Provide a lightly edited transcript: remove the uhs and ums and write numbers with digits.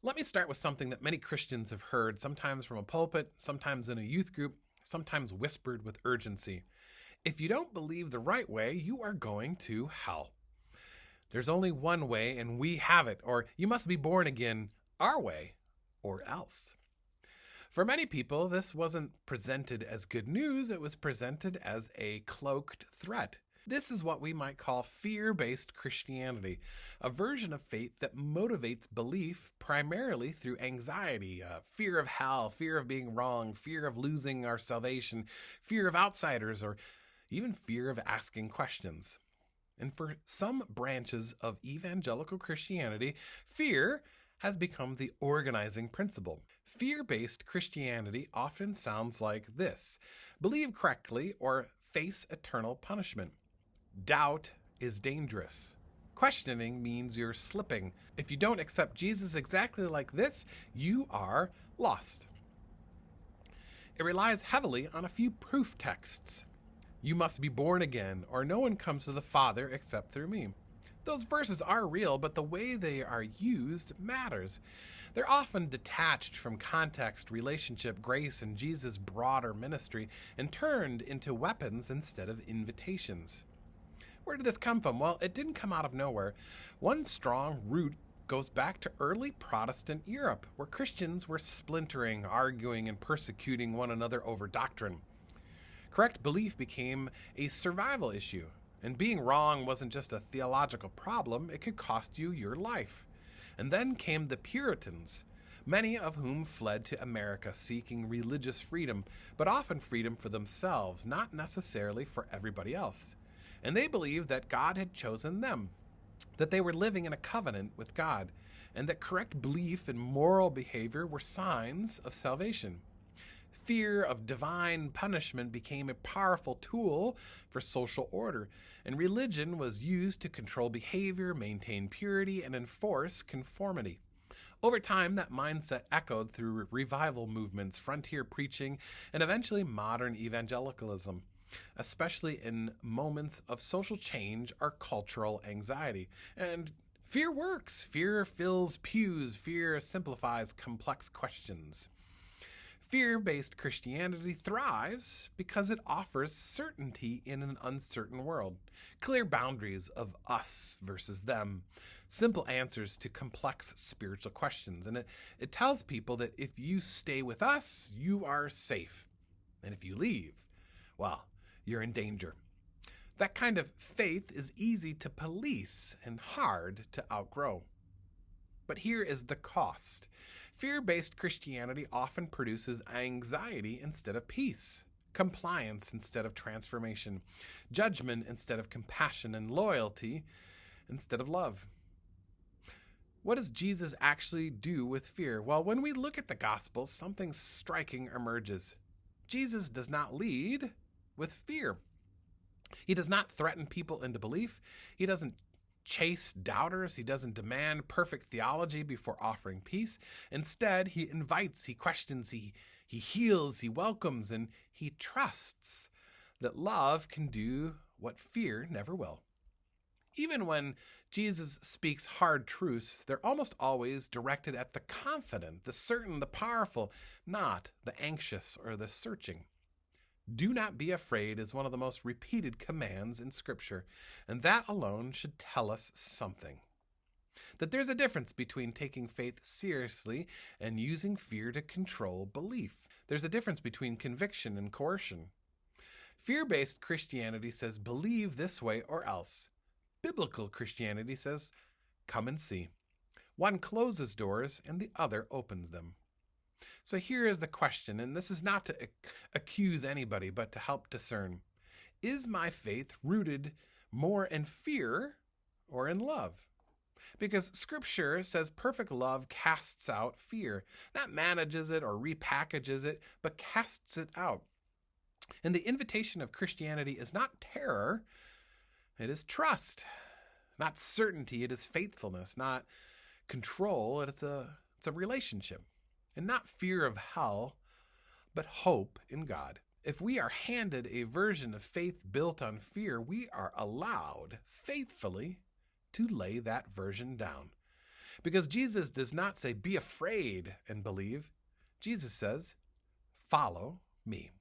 Let me start with something that many Christians have heard, sometimes from a pulpit, sometimes in a youth group, sometimes whispered with urgency. If you don't believe the right way, you are going to hell. There's only one way, and we have it, or you must be born again our way, or else. For many people, this wasn't presented as good news, it was presented as a cloaked threat. This is what we might call fear-based Christianity, a version of faith that motivates belief primarily through anxiety, fear of hell, fear of being wrong, fear of losing our salvation, fear of outsiders, or even fear of asking questions. And for some branches of evangelical Christianity, fear has become the organizing principle. Fear-based Christianity often sounds like this: believe correctly or face eternal punishment. Doubt is dangerous. Questioning means you're slipping. If you don't accept Jesus exactly like this, you are lost. It relies heavily on a few proof texts. You must be born again, or no one comes to the Father except through me. Those verses are real, but the way they are used matters. They're often detached from context, relationship, grace, and Jesus' broader ministry, and turned into weapons instead of invitations. Where did this come from? Well, it didn't come out of nowhere. One strong root goes back to early Protestant Europe, where Christians were splintering, arguing, and persecuting one another over doctrine. Correct belief became a survival issue, and being wrong wasn't just a theological problem, it could cost you your life. And then came the Puritans, many of whom fled to America seeking religious freedom, but often freedom for themselves, not necessarily for everybody else. And they believed that God had chosen them, that they were living in a covenant with God, and that correct belief and moral behavior were signs of salvation. Fear of divine punishment became a powerful tool for social order, and religion was used to control behavior, maintain purity, and enforce conformity. Over time, that mindset echoed through revival movements, frontier preaching, and eventually modern evangelicalism, especially in moments of social change or cultural anxiety. And fear works. Fear fills pews. Fear simplifies complex questions. Fear-based Christianity thrives because it offers certainty in an uncertain world, clear boundaries of us versus them, simple answers to complex spiritual questions. And it tells people that if you stay with us, you are safe. And if you leave, well, you're in danger. That kind of faith is easy to police and hard to outgrow. But here is the cost. Fear-based Christianity often produces anxiety instead of peace, compliance instead of transformation, judgment instead of compassion, and loyalty instead of love. What does Jesus actually do with fear? Well, when we look at the Gospels, something striking emerges. Jesus does not lead with fear. He does not threaten people into belief. He doesn't chase doubters. He doesn't demand perfect theology before offering peace. Instead, he invites, he questions, he heals, he welcomes, and he trusts that love can do what fear never will. Even when Jesus speaks hard truths, they're almost always directed at the confident, the certain, the powerful, not the anxious or the searching. Do not be afraid is one of the most repeated commands in Scripture, and that alone should tell us something. That there's a difference between taking faith seriously and using fear to control belief. There's a difference between conviction and coercion. Fear-based Christianity says, believe this way or else. Biblical Christianity says, come and see. One closes doors and the other opens them. So here is the question, and this is not to accuse anybody, but to help discern. Is my faith rooted more in fear or in love? Because Scripture says perfect love casts out fear, not manages it or repackages it, but casts it out. And the invitation of Christianity is not terror, it is trust. Not certainty, it is faithfulness. Not control, it's a relationship. And not fear of hell, but hope in God. If we are handed a version of faith built on fear, we are allowed faithfully to lay that version down. Because Jesus does not say, be afraid and believe. Jesus says, follow me.